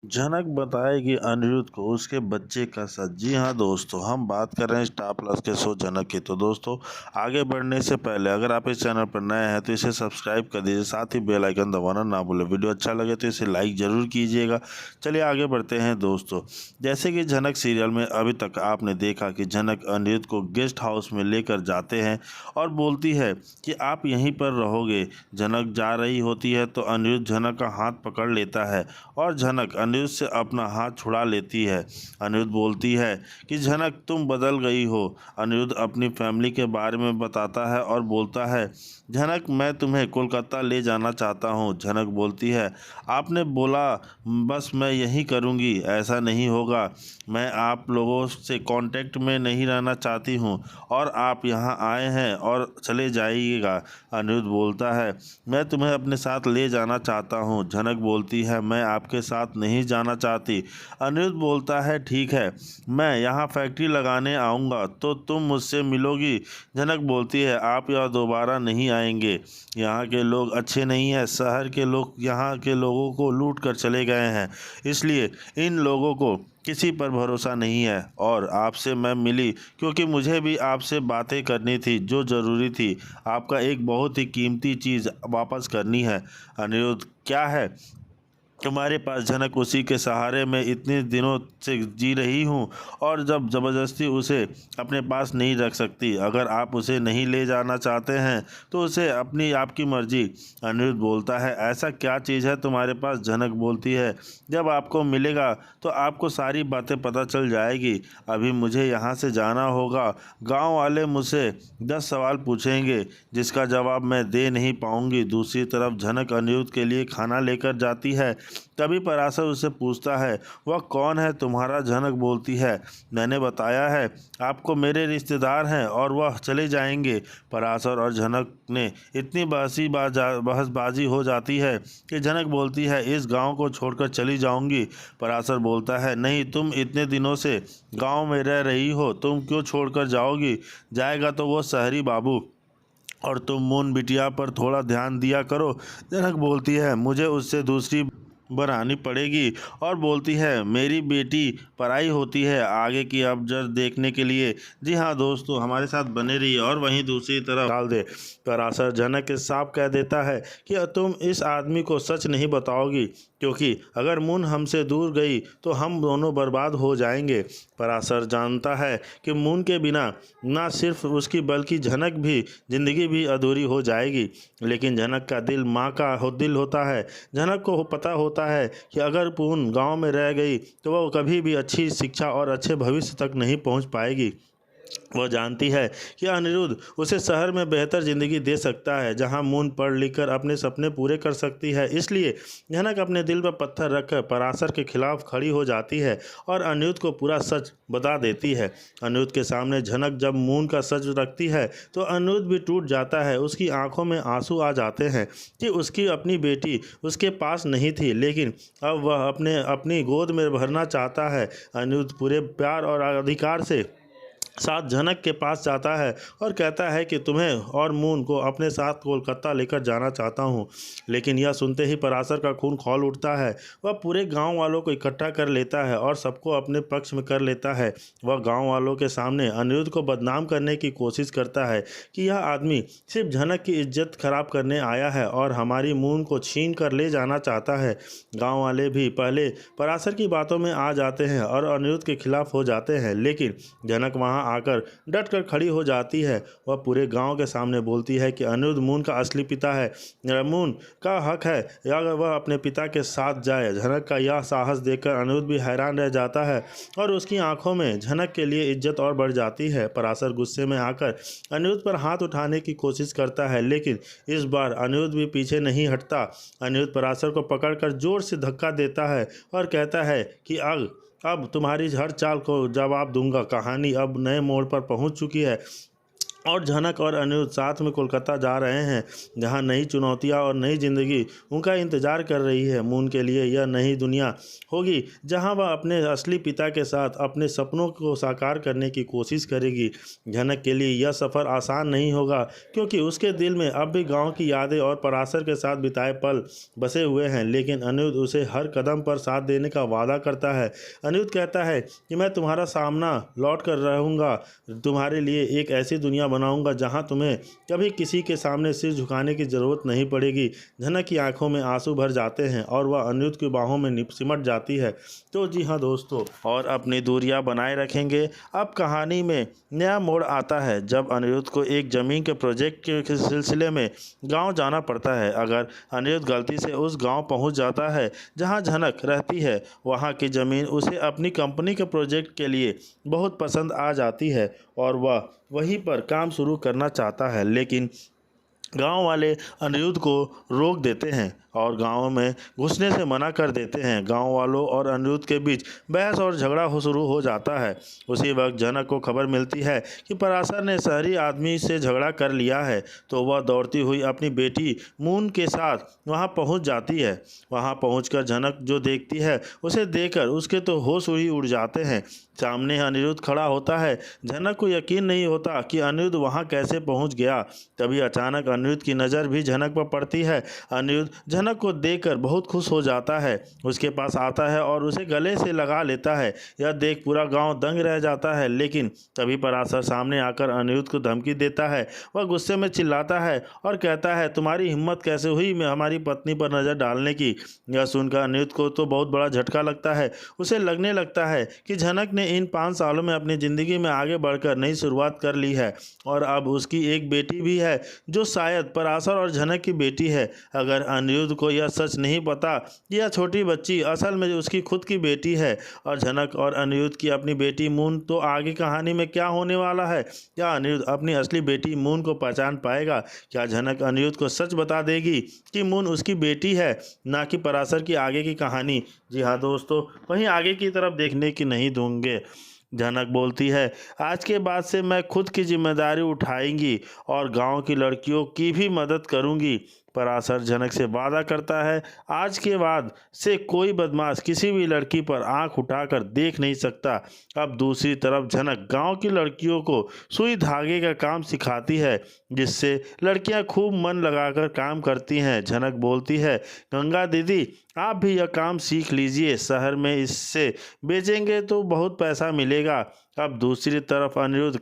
जनक बताएगी अनिरुद्ध को उसके बच्चे का सच। जी हाँ दोस्तों, हम बात कर रहे हैं स्टार प्लस के शो जनक की। तो दोस्तों, आगे बढ़ने से पहले अगर आप इस चैनल पर नए हैं तो इसे सब्सक्राइब कर दीजिए, साथ ही बेल आइकन दबाना ना भूलें। वीडियो अच्छा लगे तो इसे लाइक ज़रूर कीजिएगा। चलिए आगे बढ़ते हैं दोस्तों। जैसे कि जनक सीरियल में अभी तक आपने देखा कि जनक अनिरुद्ध को गेस्ट हाउस में लेकर जाते हैं और बोलती है कि आप यहीं पर रहोगे। जनक जा रही होती है तो अनिरुद्ध जनक का हाथ पकड़ लेता है और जनक अनिरुद्ध से अपना हाथ छुड़ा लेती है। अनिरुद्ध बोलती है कि जनक तुम बदल गई हो। अनिरुद्ध अपनी फैमिली के बारे में बताता है और बोलता है, जनक मैं तुम्हें कोलकाता ले जाना चाहता हूँ। जनक बोलती है, आपने बोला बस मैं यही करूँगी, ऐसा नहीं होगा। मैं आप लोगों से कांटेक्ट में नहीं रहना चाहती हूँ और आप यहाँ आए हैं और चले जाइएगा। अनिरुद्ध बोलता है, मैं तुम्हें अपने साथ ले जाना चाहता हूँ। जनक बोलती है, मैं आपके साथ नहीं जाना चाहती। अनिरुद्ध बोलता है, ठीक है, मैं यहाँ फैक्ट्री लगाने आऊँगा तो तुम मुझसे मिलोगी। जनक बोलती है, आप यहाँ दोबारा नहीं आएंगे। यहाँ के लोग अच्छे नहीं हैं। शहर के लोग यहाँ के लोगों को लूट कर चले गए हैं, इसलिए इन लोगों को किसी पर भरोसा नहीं है। और आपसे मैं मिली क्योंकि मुझे भी आपसे बातें करनी थी जो ज़रूरी थी। आपका एक बहुत ही कीमती चीज़ वापस करनी है। अनिरुद्ध, क्या है तुम्हारे पास? जनक, उसी के सहारे में इतने दिनों से जी रही हूँ और जब ज़बरदस्ती उसे अपने पास नहीं रख सकती। अगर आप उसे नहीं ले जाना चाहते हैं तो उसे अपनी आपकी मर्जी। अनिरुद्ध बोलता है, ऐसा क्या चीज़ है तुम्हारे पास? जनक बोलती है, जब आपको मिलेगा तो आपको सारी बातें पता चल जाएगी। अभी मुझे यहाँ से जाना होगा। गांव वाले मुझसे 10 सवाल पूछेंगे जिसका जवाब मैं दे नहीं पाऊँगी। दूसरी तरफ जनक अनिरुद्ध के लिए खाना लेकर जाती है। तभी पराशर उससे पूछता है, वह कौन है तुम्हारा? जनक बोलती है, मैंने बताया है आपको मेरे रिश्तेदार हैं और वह चले जाएंगे। पराशर और जनक ने इतनी बहसबाजी हो जाती है कि जनक बोलती है, इस गांव को छोड़कर चली जाऊंगी। पराशर बोलता है, नहीं, तुम इतने दिनों से गांव में रह रही हो, तुम क्यों छोड़कर जाओगी? जाएगा तो वो शहरी बाबू, और तुम मून बिटिया पर थोड़ा ध्यान दिया करो। जनक बोलती है, मुझे उससे दूसरी बनानी पड़ेगी और बोलती है, मेरी बेटी पराई होती है आगे की अवजर देखने के लिए। जी हाँ दोस्तों, हमारे साथ बने रहिए। और वहीं दूसरी तरफ डाल दे, पराशर जनक के साफ कह देता है कि तुम इस आदमी को सच नहीं बताओगी, क्योंकि अगर मून हमसे दूर गई तो हम दोनों बर्बाद हो जाएंगे। पराशर जानता है कि मून के बिना ना सिर्फ उसकी बल्कि जनक भी जिंदगी भी अधूरी हो जाएगी। लेकिन जनक का दिल माँ का दिल होता है। जनक को पता होता है कि अगर पून गांव में रह गई तो वह कभी भी अच्छी शिक्षा और अच्छे भविष्य तक नहीं पहुंच पाएगी। वह जानती है कि अनिरुद्ध उसे शहर में बेहतर ज़िंदगी दे सकता है, जहां मून पढ़ लिख कर अपने सपने पूरे कर सकती है। इसलिए जनक अपने दिल पर पत्थर रखकर पराशर के खिलाफ खड़ी हो जाती है और अनिरुद्ध को पूरा सच बता देती है। अनिरुद्ध के सामने जनक जब मून का सच रखती है तो अनिरुद्ध भी टूट जाता है। उसकी आंखों में आंसू आ जाते हैं कि उसकी अपनी बेटी उसके पास नहीं थी, लेकिन अब वह अपनी गोद में भरना चाहता है। अनिरुद्ध पूरे प्यार और अधिकार से साथ जनक के पास जाता है और कहता है कि तुम्हें और मून को अपने साथ कोलकाता लेकर जाना चाहता हूँ। लेकिन यह सुनते ही पराशर का खून खौल उठता है। वह पूरे गांव वालों को इकट्ठा कर लेता है और सबको अपने पक्ष में कर लेता है। वह गांव वालों के सामने अनिरुद्ध को बदनाम करने की कोशिश करता है कि यह आदमी सिर्फ जनक की इज्जत खराब करने आया है और हमारी मून को छीन कर ले जाना चाहता है। गाँव वाले भी पहले पराशर की बातों में आ जाते हैं और अनिरुद्ध के खिलाफ हो जाते हैं, लेकिन जनक वहाँ आकर डट कर खड़ी हो जाती है। वह पूरे गांव के सामने बोलती है कि अनिरुद्ध मून का असली पिता है। मून का हक है अगर वह अपने पिता के साथ जाए। जनक का यह साहस देखकर अनिरुद्ध भी हैरान रह जाता है और उसकी आंखों में जनक के लिए इज्जत और बढ़ जाती है। पराशर गुस्से में आकर अनिरुद्ध पर हाथ उठाने की कोशिश करता है, लेकिन इस बार अनिरुद्ध भी पीछे नहीं हटता। अनिरुद्ध पराशर को पकड़कर जोर से धक्का देता है और कहता है कि अब तुम्हारी हर चाल को जवाब दूंगा। कहानी अब नए मोड़ पर पहुंच चुकी है। और झनक और अनिरुद्ध साथ में कोलकाता जा रहे हैं, जहां नई चुनौतियां और नई जिंदगी उनका इंतजार कर रही है। मून के लिए यह नई दुनिया होगी जहां वह अपने असली पिता के साथ अपने सपनों को साकार करने की कोशिश करेगी। झनक के लिए यह सफ़र आसान नहीं होगा, क्योंकि उसके दिल में अब भी गांव की यादें और पराशर के साथ बिताए पल बसे हुए हैं। लेकिन अनिरुद्ध उसे हर कदम पर साथ देने का वादा करता है। अनिरुद्ध कहता है कि मैं तुम्हारा सामना लौट कर रहूँगा, तुम्हारे लिए एक ऐसी दुनिया बनाऊंगा जहां तुम्हें कभी किसी के सामने सिर झुकाने की ज़रूरत नहीं पड़ेगी। झनक की आंखों में आंसू भर जाते हैं और वह अनिरुद्ध की बाहों में सिमट जाती है। तो जी हाँ दोस्तों, और अपनी दूरियां बनाए रखेंगे। अब कहानी में नया मोड़ आता है जब अनिरुद्ध को एक ज़मीन के प्रोजेक्ट के सिलसिले में गांव जाना पड़ता है। अगर अनिरुद्ध गलती से उस गांव पहुंच जाता है जहां झनक रहती है, वहां की ज़मीन उसे अपनी कंपनी के प्रोजेक्ट के लिए बहुत पसंद आ जाती है और वह वहीं पर काम शुरू करना चाहता है। लेकिन गांव वाले अनिरुद्ध को रोक देते हैं और गांव में घुसने से मना कर देते हैं। गांव वालों और अनिरुद्ध के बीच बहस और झगड़ा शुरू हो जाता है। उसी वक्त झनक को खबर मिलती है कि पराशर ने शहरी आदमी से झगड़ा कर लिया है, तो वह दौड़ती हुई अपनी बेटी मून के साथ वहां पहुंच जाती है। वहां पहुंचकर झनक जो देखती है, उसे देखकर उसके तो होश ही उड़ जाते हैं। सामने अनिरुद्ध खड़ा होता है। झनक को यकीन नहीं होता कि अनिरुद्ध वहां कैसे पहुंच गया। तभी अचानक अनिरुद्ध की नज़र भी झनक पर पड़ती है। अनिरुद्ध झनक को देखकर बहुत खुश हो जाता है, उसके पास आता है और उसे गले से लगा लेता है। यह देख पूरा गांव दंग रह जाता है। लेकिन तभी पराशर सामने आकर अनिरुद्ध को धमकी देता है। वह गुस्से में चिल्लाता है और कहता है, तुम्हारी हिम्मत कैसे हुई मैं हमारी पत्नी पर नज़र डालने की। यह सुनकर अनिरुद्ध को तो बहुत बड़ा झटका लगता है। उसे लगने लगता है कि झनक ने इन 5 सालों में अपनी ज़िंदगी में आगे बढ़कर नई शुरुआत कर ली है और अब उसकी एक बेटी भी है जो शायद पराशर और झनक की बेटी है। अगर अनिरुद्ध को यह सच नहीं पता कि यह छोटी बच्ची असल में उसकी खुद की बेटी है और झनक और अनिरुद्ध की अपनी बेटी मून, तो आगे कहानी में क्या होने वाला है? क्या अनिरुद्ध अपनी असली बेटी मून को पहचान पाएगा? क्या झनक अनिरुद्ध को सच बता देगी कि मून उसकी बेटी है, ना कि पराशर की आगे की कहानी? जी हाँ दोस्तों, वहीं आगे की तरफ देखने की नहीं दूंगे। झनक बोलती है, आज के बाद से मैं खुद की जिम्मेदारी उठाएंगी और गांव की लड़कियों की भी मदद करूंगी। पराशर झनक से वादा करता है, आज के बाद से कोई बदमाश किसी भी लड़की पर आंख उठाकर देख नहीं सकता। अब दूसरी तरफ झनक गांव की लड़कियों को सुई धागे का काम सिखाती है, जिससे लड़कियां खूब मन लगाकर काम करती हैं। झनक बोलती है, गंगा दीदी आप भी यह काम सीख लीजिए, शहर में इससे बेचेंगे तो बहुत पैसा मिलेगा। अब दूसरी तरफ अनिरुद्ध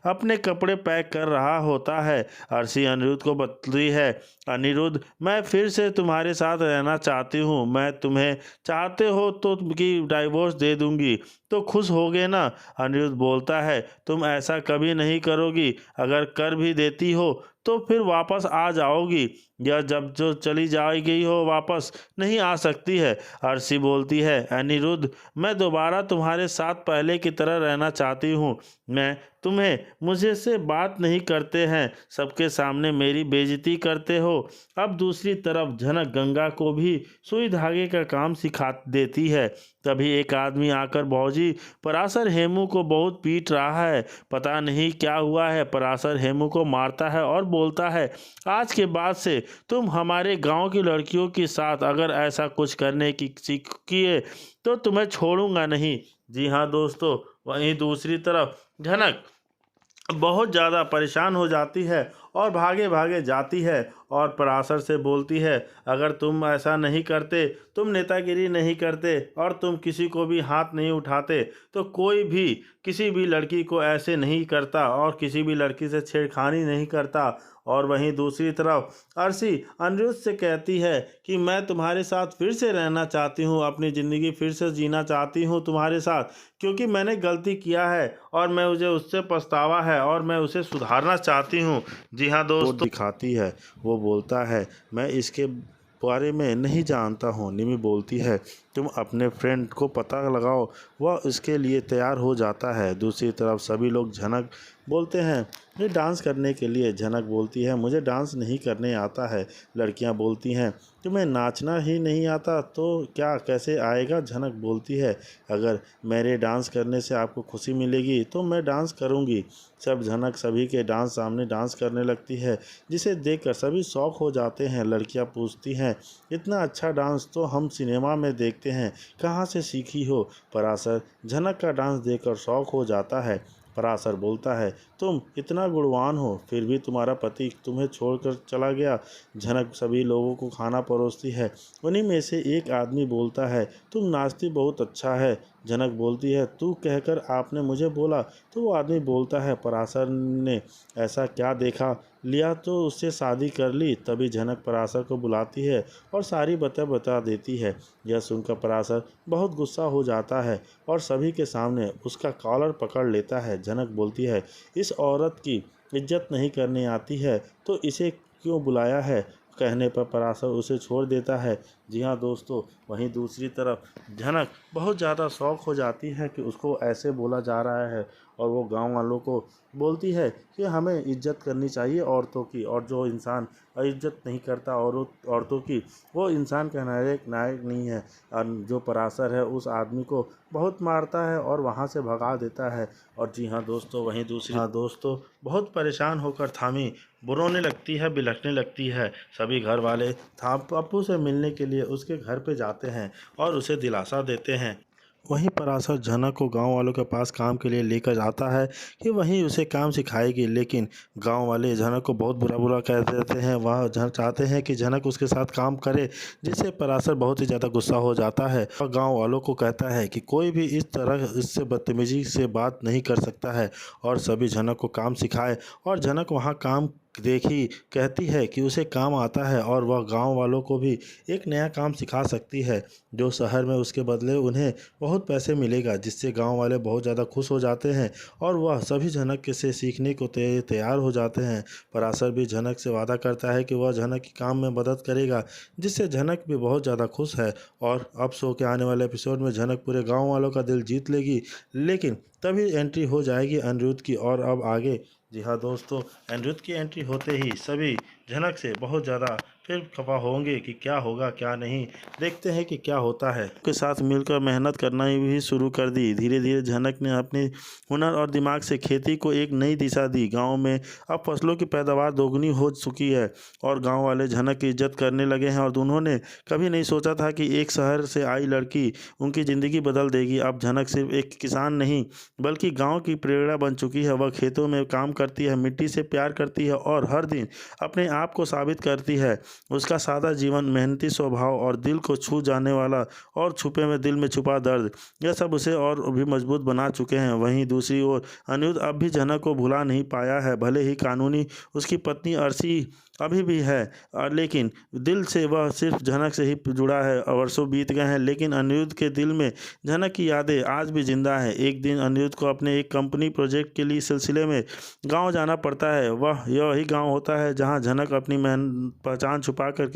अपने कपड़े पैक कर रहा होता है। अर्शी अनिरुद्ध को बतलाती है, अनिरुद्ध मैं फिर से तुम्हारे साथ रहना चाहती हूँ, मैं तुम्हें चाहते हो तो कि डाइवोर्स दे दूंगी तो खुश होगे ना? अनिरुद्ध बोलता है, तुम ऐसा कभी नहीं करोगी, अगर कर भी देती हो तो फिर वापस आ जाओगी, या जब जो चली जाएगी हो वापस नहीं आ सकती है। अर्शी बोलती है, अनिरुद्ध मैं दोबारा तुम्हारे साथ पहले की तरह रहना चाहती हूँ, मैं तुम्हें मुझे से बात नहीं करते हैं, सबके सामने मेरी बेइज्जती करते हो। अब दूसरी तरफ झनक गंगा को भी सुई धागे का काम सिखा देती है। तभी एक आदमी आकर, भौजी पराशर हेमू को बहुत पीट रहा है, पता नहीं क्या हुआ है। पराशर हेमू को मारता है और बोलता है, आज के बाद से तुम हमारे गांव की लड़कियों के साथ अगर ऐसा कुछ करने की सीखिए तो तुम्हें छोड़ूंगा नहीं। जी हाँ दोस्तों, वहीं दूसरी तरफ झनक बहुत ज़्यादा परेशान हो जाती है और भागे भागे जाती है और पराशर से बोलती है, अगर तुम ऐसा नहीं करते, तुम नेतागिरी नहीं करते और तुम किसी को भी हाथ नहीं उठाते, तो कोई भी किसी भी लड़की को ऐसे नहीं करता और किसी भी लड़की से छेड़खानी नहीं करता। और वहीं दूसरी तरफ अर्शी अनिरुद्ध से कहती है कि मैं तुम्हारे साथ फिर से रहना चाहती हूँ, अपनी ज़िंदगी फिर से जीना चाहती हूँ तुम्हारे साथ, क्योंकि मैंने गलती किया है और मैं मुझे उससे पछतावा है और मैं उसे सुधारना चाहती हूँ। जी हाँ दोस्तों, दिखाती है, वो बोलता है, मैं इसके बारे में नहीं जानता हूँ। निमी बोलती है, तुम अपने फ्रेंड को पता लगाओ, वह इसके लिए तैयार हो जाता है। दूसरी तरफ सभी लोग झनक बोलते हैं ये डांस करने के लिए। झनक बोलती है मुझे डांस नहीं करने आता है। लड़कियां बोलती हैं तुम्हें नाचना ही नहीं आता तो क्या कैसे आएगा। झनक बोलती है अगर मेरे डांस करने से आपको खुशी मिलेगी तो मैं डांस करूंगी। सब झनक सभी के डांस सामने डांस करने लगती है, जिसे देखकर सभी शौक हो जाते हैं। लड़कियां पूछती हैं इतना अच्छा डांस तो हम सिनेमा में देखते हैं, कहाँ से सीखी हो। पराशर झनक का डांस देखकर शौक हो जाता है। पराशर बोलता है तुम इतना गुणवान हो, फिर भी तुम्हारा पति तुम्हें छोड़कर चला गया। झनक सभी लोगों को खाना परोसती है। उन्हीं में से एक आदमी बोलता है तुम नाचती बहुत अच्छा है। झनक बोलती है तू कहकर आपने मुझे बोला। तो वो आदमी बोलता है पराशर ने ऐसा क्या देखा लिया तो उससे शादी कर ली। तभी झनक पराशर को बुलाती है और सारी बातें बता देती है। यह सुनकर पराशर बहुत गुस्सा हो जाता है और सभी के सामने उसका कॉलर पकड़ लेता है। झनक बोलती है इस औरत की इज्जत नहीं करने आती है तो इसे क्यों बुलाया है। कहने पर पराशर उसे छोड़ देता है। जी हाँ दोस्तों, वहीं दूसरी तरफ झनक बहुत ज़्यादा शौक हो जाती है कि उसको ऐसे बोला जा रहा है और वो गांव वालों को बोलती है कि हमें इज्जत करनी चाहिए औरतों की, और जो इंसान इज्जत नहीं करता औरतों की वो इंसान का नायक नहीं है। और जो पराशर है उस आदमी को बहुत मारता है और वहाँ से भगा देता है। और जी हाँ दोस्तों, वहीं दूसरी हाँ दोस्तों बहुत परेशान होकर थामी रोने लगती है, बिलखने लगती है। सभी घर वाले पप्पू से मिलने के लिए उसके घर पे जाते हैं और उसे दिलासा देते हैं। वहीं पराशर झनक को गांव वालों के पास काम के लिए लेकर जाता है कि वहीं उसे काम सिखाएगी, लेकिन गांव वाले झनक को बहुत बुरा बुरा कह देते हैं। वह चाहते हैं कि झनक उसके साथ काम करे, जिससे पराशर बहुत ही ज़्यादा गुस्सा हो जाता है और गांव वालों को कहता है कि कोई भी इस तरह इससे बदतमीजी से बात नहीं कर सकता है और सभी झनक को काम सिखाए। और झनक वहाँ काम देखी कहती है कि उसे काम आता है और वह गांव वालों को भी एक नया काम सिखा सकती है, जो शहर में उसके बदले उन्हें बहुत पैसे मिलेगा, जिससे गांव वाले बहुत ज़्यादा खुश हो जाते हैं और वह सभी झनक से सीखने को तैयार हो जाते हैं। पराशर भी झनक से वादा करता है कि वह झनक के काम में मदद करेगा, जिससे झनक भी बहुत ज़्यादा खुश है। और अब शो के आने वाले एपिसोड में झनक पूरे गाँव वालों का दिल जीत लेगी, लेकिन तभी एंट्री हो जाएगी अनिरुद्ध की। और अब आगे जी हाँ दोस्तों, अनिरुद्ध की एंट्री होते ही सभी झनक से बहुत ज़्यादा फिर खफा होंगे कि क्या होगा क्या नहीं। देखते हैं कि क्या होता है। के साथ मिलकर मेहनत करना भी शुरू कर दी। धीरे धीरे झनक ने अपने हुनर और दिमाग से खेती को एक नई दिशा दी। गांव में अब फसलों की पैदावार दोगुनी हो चुकी है और गांव वाले झनक की इज्जत करने लगे हैं। और उन्होंने कभी नहीं सोचा था कि एक शहर से आई लड़की उनकी ज़िंदगी बदल देगी। अब झनक सिर्फ एक किसान नहीं बल्कि गाँव की प्रेरणा बन चुकी है। वह खेतों में काम करती है, मिट्टी से प्यार करती है और हर दिन अपने आप को साबित करती है। उसका सादा जीवन, मेहनती स्वभाव और दिल को छू जाने वाला और छुपे में दिल में छुपा दर्द, यह सब उसे और भी मजबूत बना चुके हैं। वहीं दूसरी ओर अनिरुद्ध अब भी झनक को भुला नहीं पाया है। भले ही कानूनी उसकी पत्नी अर्शी अभी भी है, लेकिन दिल से वह सिर्फ झनक से ही जुड़ा है। वर्षों बीत गए हैं, लेकिन अनिरुद्ध के दिल में झनक की यादें आज भी जिंदा है। एक दिन अनिरुद्ध को अपने एक कंपनी प्रोजेक्ट के लिए सिलसिले में गांव जाना पड़ता है। वह यही गांव होता है जहां झनक अपनी पहचान छुपा कर